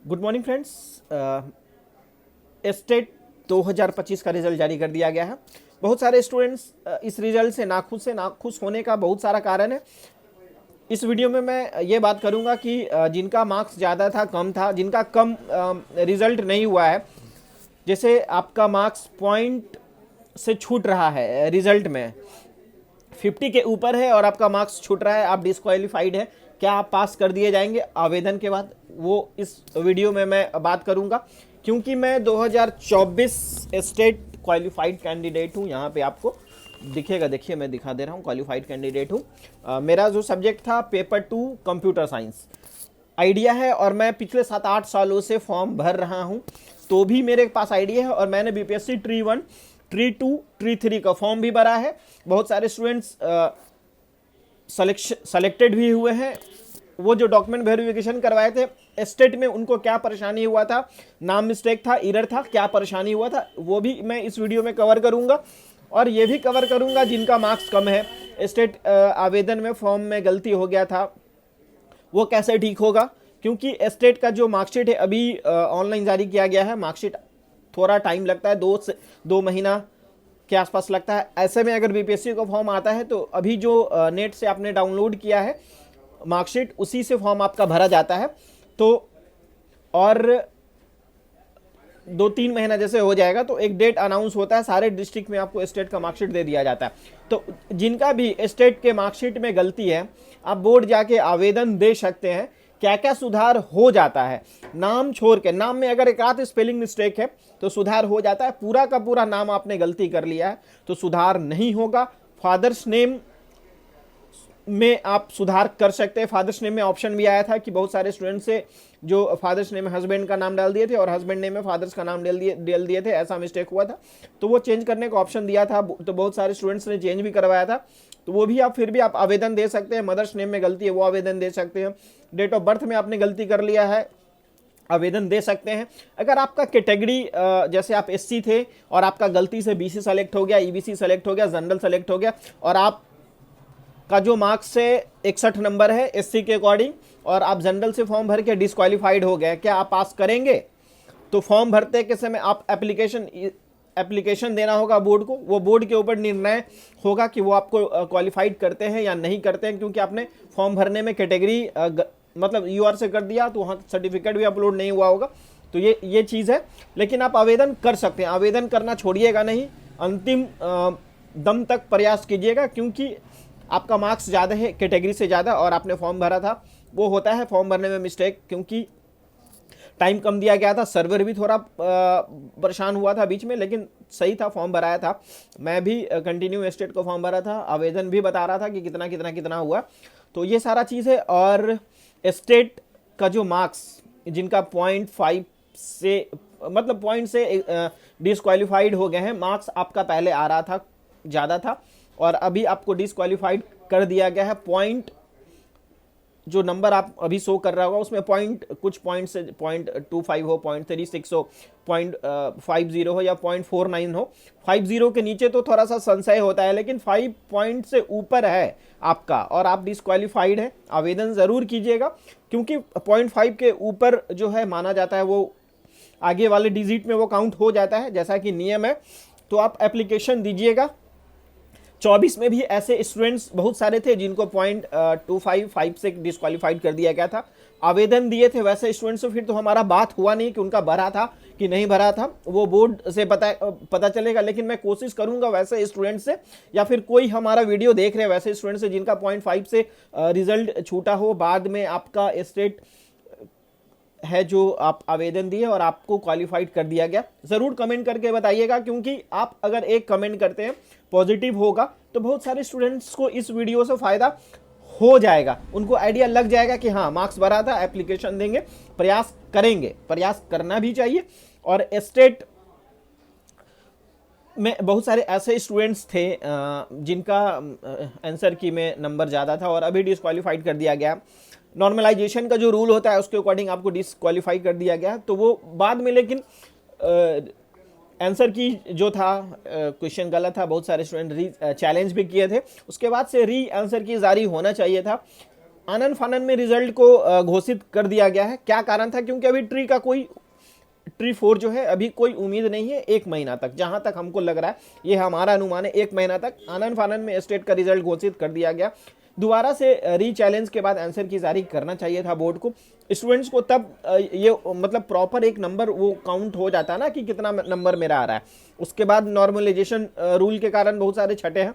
Good morning friends. State 2025 का result जारी कर दिया गया है। बहुत सारे स्टूडेंट्स इस रिजल्ट से नाखुश होने का बहुत सारा कारण है। इस वीडियो में मैं ये बात करूंगा कि जिनका मार्क्स ज़्यादा था, कम था, जिनका कम रिजल्ट नहीं हुआ है, जैसे आपका मार्क्स पॉइंट से छूट रहा है रिजल्ट में, 50 के ऊपर है और आपका मार्क्स छूट रहा है, आप डिस्क्वालीफाइड है, क्या आप पास कर दिए जाएंगे आवेदन के बाद? वो इस वीडियो में मैं बात करूंगा, क्योंकि मैं 2024 स्टेट क्वालिफाइड कैंडिडेट हूं। यहाँ पे आपको दिखेगा, देखिए मैं दिखा दे रहा हूँ, क्वालिफाइड कैंडिडेट हूँ। मेरा जो सब्जेक्ट था पेपर 2 कंप्यूटर साइंस आइडिया है, और मैं पिछले 7-8 सालों से फॉर्म भर रहा हूँ, तो भी मेरे पास आइडिया है। और मैंने बीपीएससी ट्री 1, ट्री 2, ट्री 3 का फॉर्म भी भरा है। बहुत सारे स्टूडेंट्स सेलेक्टेड भी हुए हैं। वो जो डॉक्यूमेंट वेरिफिकेशन करवाए थे स्टेट में, उनको क्या परेशानी हुआ था, नाम मिस्टेक था, एरर था, क्या परेशानी हुआ था, वो भी मैं इस वीडियो में कवर करूंगा। और ये भी कवर करूंगा जिनका मार्क्स कम है, स्टेट आवेदन में फॉर्म में गलती हो गया था, वो कैसे ठीक होगा। क्योंकि स्टेट का जो मार्कशीट है अभी ऑनलाइन जारी किया गया है। मार्कशीट थोड़ा टाइम लगता है, 2 महीना के आसपास लगता है। ऐसे में अगर बीपीएससी का फॉर्म आता है तो अभी जो नेट से आपने डाउनलोड किया है मार्कशीट, उसी से फॉर्म आपका भरा जाता है। तो और 2-3 महीना जैसे हो जाएगा तो एक डेट अनाउंस होता है, सारे डिस्ट्रिक्ट में आपको स्टेट का मार्कशीट दे दिया जाता है। तो जिनका भी स्टेट के मार्कशीट में गलती है, आप बोर्ड जाके आवेदन दे सकते हैं। क्या क्या सुधार हो जाता है, नाम छोड़ के, नाम में अगर एक आध स्पेलिंग मिस्टेक है तो सुधार हो जाता है। पूरा का पूरा नाम आपने गलती कर लिया है तो सुधार नहीं होगा। फादर्स नेम में आप सुधार कर सकते हैं। फादर्स नेम में ऑप्शन भी आया था कि बहुत सारे स्टूडेंट से जो फादर्स नेम में हस्बैंड का नाम डाल दिए थे और हस्बैंड नेम में फादर्स का नाम डाल दिए थे, ऐसा मिस्टेक हुआ था, तो वो चेंज करने का ऑप्शन दिया था। तो बहुत सारे स्टूडेंट्स ने चेंज भी करवाया था, तो वो भी आप फिर भी आप आवेदन दे सकते हैं। मदर्स नेम में गलती है, वो आवेदन दे सकते हैं। डेट ऑफ बर्थ में आपने गलती कर लिया है, आवेदन दे सकते हैं। अगर आपका कैटेगरी जैसे आप एससी थे और आपका गलती से बीसी सेलेक्ट हो गया, ईबीसी सेलेक्ट हो गया, जनरल सेलेक्ट हो गया, और आप का जो मार्क्स है 61 नंबर है एससी के अकॉर्डिंग, और आप जनरल से फॉर्म भर के डिस्क्वालीफाइड हो गए, क्या आप पास करेंगे? तो फॉर्म भरते के समय आप एप्लीकेशन देना होगा बोर्ड को। वो बोर्ड के ऊपर निर्णय होगा कि वो आपको क्वालिफाइड करते हैं या नहीं करते हैं, क्योंकि आपने फॉर्म भरने में कैटेगरी मतलब यूआर से कर दिया तो वहाँ सर्टिफिकेट भी अपलोड नहीं हुआ होगा। तो ये चीज़ है, लेकिन आप आवेदन कर सकते हैं। आवेदन करना छोड़िएगा नहीं, अंतिम दम तक प्रयास कीजिएगा, क्योंकि आपका मार्क्स ज़्यादा है कैटेगरी से ज़्यादा और आपने फॉर्म भरा था। वो होता है फॉर्म भरने में मिस्टेक, क्योंकि टाइम कम दिया गया था, सर्वर भी थोड़ा परेशान हुआ था बीच में, लेकिन सही था, फॉर्म भराया था। मैं भी कंटिन्यू स्टेट को फॉर्म भरा था, आवेदन भी बता रहा था कि कितना कितना कितना हुआ। तो ये सारा चीज़ है। और स्टेट का जो मार्क्स, जिनका 0.5 से मतलब पॉइंट से डिस्क्वालीफाइड हो गए हैं, मार्क्स आपका पहले आ रहा था, ज़्यादा था, और अभी आपको डिस्क्वालीफाइड कर दिया गया है। पॉइंट जो नंबर आप अभी शो कर रहा होगा उसमें पॉइंट, कुछ पॉइंट से 0.25 हो, 0.36 हो, 0.50 हो या 0.49 हो। 50 के नीचे तो थोड़ा सा संशय होता है, लेकिन 5 पॉइंट से ऊपर है आपका और आप डिस्क्वालीफाइड है, आवेदन ज़रूर कीजिएगा। क्योंकि 0.5 के ऊपर जो है माना जाता है, वो आगे वाले डिजिट में वो काउंट हो जाता है, जैसा कि नियम है। तो आप एप्लीकेशन दीजिएगा। 24 में भी ऐसे स्टूडेंट्स बहुत सारे थे जिनको 0.25 से डिस्क्वालीफाइड कर दिया गया था। आवेदन दिए थे वैसे स्टूडेंट्स से, फिर तो हमारा बात हुआ नहीं कि उनका भरा था कि नहीं भरा था, वो बोर्ड से पता चलेगा। लेकिन मैं कोशिश करूंगा वैसे स्टूडेंट से, या फिर कोई हमारा वीडियो देख रहे हैं वैसे स्टूडेंट से जिनका 0.5 से रिजल्ट छूटा हो, बाद में आपका स्टेट है जो आप आवेदन दिए और आपको क्वालिफाइड कर दिया गया, ज़रूर कमेंट करके बताइएगा। क्योंकि आप अगर एक कमेंट करते हैं पॉजिटिव होगा तो बहुत सारे स्टूडेंट्स को इस वीडियो से फ़ायदा हो जाएगा, उनको आइडिया लग जाएगा कि हाँ मार्क्स भरा था, एप्लीकेशन देंगे, प्रयास करेंगे। प्रयास करना भी चाहिए। और स्टेट में बहुत सारे ऐसे स्टूडेंट्स थे जिनका आंसर की में नंबर ज़्यादा था और अभी डिस्क्वालीफाइड कर दिया गया। नॉर्मलाइजेशन का जो रूल होता है उसके अकॉर्डिंग आपको डिस्क्वालीफाई कर दिया गया, तो वो बाद में, लेकिन आंसर की जो था क्वेश्चन गलत था, बहुत सारे स्टूडेंट चैलेंज भी किए थे, उसके बाद से री आंसर की जारी होना चाहिए था। आनन फानन में रिजल्ट को घोषित कर दिया गया है। क्या कारण था? क्योंकि अभी ट्री 4 जो है अभी कोई उम्मीद नहीं है 1 महीना तक, जहां तक हमको लग रहा है, ये हमारा अनुमान है, 1 महीना तक आनन फानन में स्टेट का रिजल्ट घोषित कर दिया गया। दोबारा से रीचैलेंज के बाद आंसर की जारी करना चाहिए था बोर्ड को, स्टूडेंट्स को, तब ये मतलब प्रॉपर एक नंबर वो काउंट हो जाता ना कि कितना नंबर मेरा आ रहा है। उसके बाद नॉर्मलाइजेशन रूल के कारण बहुत सारे छठे हैं,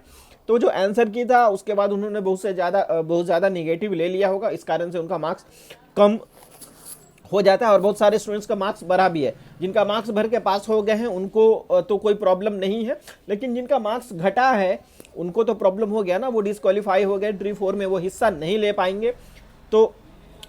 तो जो आंसर की था उसके बाद उन्होंने बहुत ज़्यादा निगेटिव ले लिया होगा, इस कारण से उनका मार्क्स कम हो जाता है और बहुत सारे स्टूडेंट्स का मार्क्स बढ़ा भी है। जिनका मार्क्स भर के पास हो गए हैं उनको तो कोई प्रॉब्लम नहीं है, लेकिन जिनका मार्क्स घटा है उनको तो प्रॉब्लम हो गया ना, वो डिस्क्वालीफाई हो गए, ट्री 4 में वो हिस्सा नहीं ले पाएंगे। तो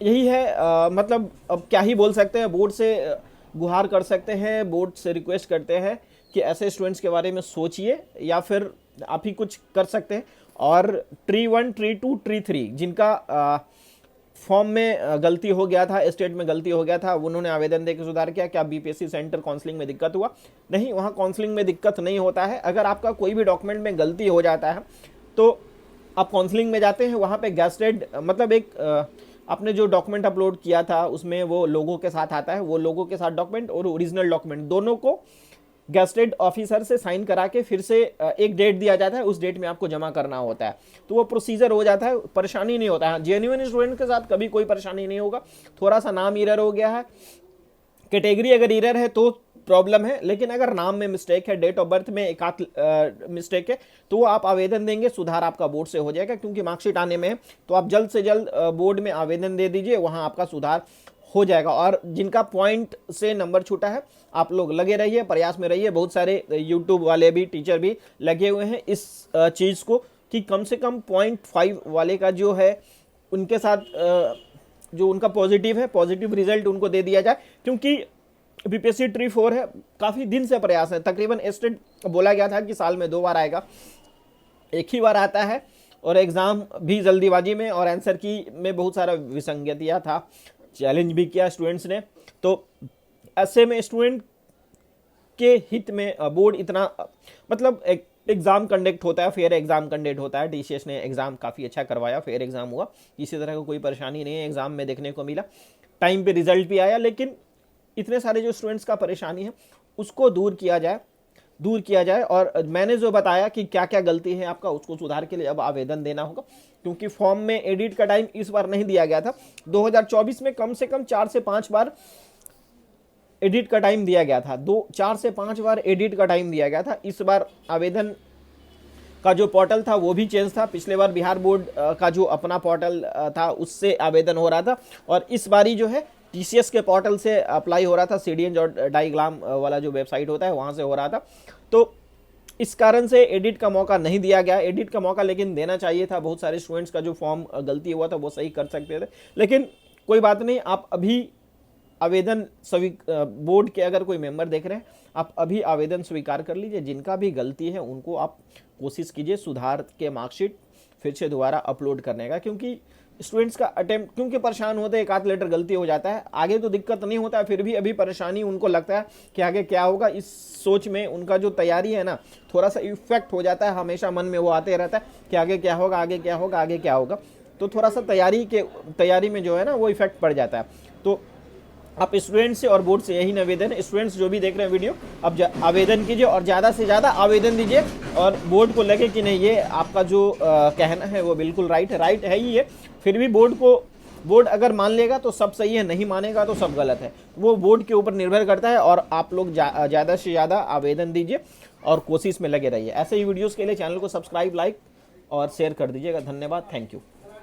यही है, मतलब अब क्या ही बोल सकते हैं, बोर्ड से गुहार कर सकते हैं, बोर्ड से रिक्वेस्ट करते हैं कि ऐसे स्टूडेंट्स के बारे में सोचिए या फिर आप ही कुछ कर सकते हैं। और ट्री 1, ट्री 2, ट्री 3 जिनका फॉर्म में गलती हो गया था, स्टेट में गलती हो गया था, उन्होंने आवेदन देकर सुधार किया। क्या बीपीएससी सेंटर काउंसलिंग में दिक्कत हुआ? नहीं, वहाँ काउंसलिंग में दिक्कत नहीं होता है। अगर आपका कोई भी डॉक्यूमेंट में गलती हो जाता है तो आप काउंसलिंग में जाते हैं, वहाँ पे गेस्टेड मतलब एक आपने जो डॉक्यूमेंट अपलोड किया था उसमें वो लोगों के साथ आता है, वो लोगों के साथ डॉक्यूमेंट और ओरिजिनल डॉक्यूमेंट दोनों को गेस्टेड ऑफिसर से साइन करा के फिर से एक डेट दिया जाता है, उस डेट में आपको जमा करना होता है, तो वो प्रोसीजर हो जाता है, परेशानी नहीं होता है। जेन्युइन स्टूडेंट के साथ कभी कोई परेशानी नहीं होगा। थोड़ा सा नाम इरर हो गया है, कैटेगरी अगर इरर है तो प्रॉब्लम है, लेकिन अगर नाम में मिस्टेक है, डेट ऑफ बर्थ में एक आध मिस्टेक है, तो आप आवेदन देंगे, सुधार आपका बोर्ड से हो जाएगा। क्योंकि मार्कशीट आने में है तो आप जल्द से जल्द बोर्ड में आवेदन दे दीजिए, वहाँ आपका सुधार हो जाएगा। और जिनका पॉइंट से नंबर छूटा है, आप लोग लगे रहिए, प्रयास में रहिए। बहुत सारे यूट्यूब वाले भी, टीचर भी लगे हुए हैं इस चीज़ को कि कम से कम 0.5 वाले का जो है उनके साथ जो उनका पॉजिटिव है, पॉजिटिव रिजल्ट उनको दे दिया जाए। क्योंकि बीपीएससी ट्री 4 है, काफ़ी दिन से प्रयास है। तकरीबन स्टेट बोला गया था कि साल में 2 बार आएगा, एक ही बार आता है, और एग्ज़ाम भी जल्दीबाजी में और आंसर की में बहुत सारा विसंगतियाँ था, चैलेंज भी किया स्टूडेंट्स ने। तो ऐसे में स्टूडेंट के हित में बोर्ड इतना मतलब एक एग्ज़ाम कंडक्ट होता है, फेयर एग्ज़ाम कंडक्ट होता है। टीसीएस ने एग्ज़ाम काफ़ी अच्छा करवाया, फेयर एग्ज़ाम हुआ, किसी तरह का कोई परेशानी नहीं है एग्ज़ाम में देखने को मिला, टाइम पे रिजल्ट भी आया। लेकिन इतने सारे जो स्टूडेंट्स का परेशानी है उसको दूर किया जाए। और मैंने जो बताया कि क्या क्या गलती है आपका, उसको सुधार के लिए अब आवेदन देना होगा। क्योंकि फॉर्म में एडिट का टाइम इस बार नहीं दिया गया था, 2024 में कम से कम 4 से 5 बार एडिट का टाइम दिया गया था, 4 से 5 बार एडिट का टाइम दिया गया था। इस बार आवेदन का जो पोर्टल था वो भी चेंज था। पिछले बार बिहार बोर्ड का जो अपना पोर्टल था उससे आवेदन हो रहा था, और इस बारी जो है टीसीएस के पोर्टल से अप्लाई हो रहा था, सीडीएन और डाईग्राम वाला जो वेबसाइट होता है वहाँ से हो रहा था। तो इस कारण से एडिट का मौका नहीं दिया गया। एडिट का मौका लेकिन देना चाहिए था। बहुत सारे स्टूडेंट्स का जो फॉर्म गलती हुआ था वो सही कर सकते थे, लेकिन कोई बात नहीं। आप अभी आवेदन बोर्ड के अगर कोई मेंबर देख रहे हैं, आप अभी आवेदन स्वीकार कर लीजिए। जिनका भी गलती है उनको आप कोशिश कीजिए सुधार के मार्कशीट फिर से दोबारा अपलोड करने का। क्योंकि स्टूडेंट्स का अटेम्प्ट, क्योंकि परेशान होते हैं, एक आध लेटर गलती हो जाता है, आगे तो दिक्कत नहीं होता है, फिर भी अभी परेशानी उनको लगता है कि आगे क्या होगा। इस सोच में उनका जो तैयारी है ना, थोड़ा सा इफेक्ट हो जाता है, हमेशा मन में वो आते रहता है कि आगे क्या होगा, आगे क्या होगा, आगे क्या होगा। तो थोड़ा सा तैयारी में जो है ना वो इफेक्ट पड़ जाता है। तो आप स्टूडेंट्स से और बोर्ड से यही निवेदन है, स्टूडेंट्स जो भी देख रहे हैं वीडियो, अब आवेदन कीजिए और ज़्यादा से ज़्यादा आवेदन दीजिए। और बोर्ड को लगे कि नहीं, ये आपका जो कहना है वो बिल्कुल राइट है ही है, फिर भी बोर्ड अगर मान लेगा तो सब सही है, नहीं मानेगा तो सब गलत है। वो बोर्ड के ऊपर निर्भर करता है। और आप लोग ज़्यादा से ज़्यादा आवेदन दीजिए और कोशिश में लगे रहिए। ऐसे ही वीडियोज़ के लिए चैनल को सब्सक्राइब, लाइक और शेयर कर दीजिएगा। धन्यवाद, थैंक यू।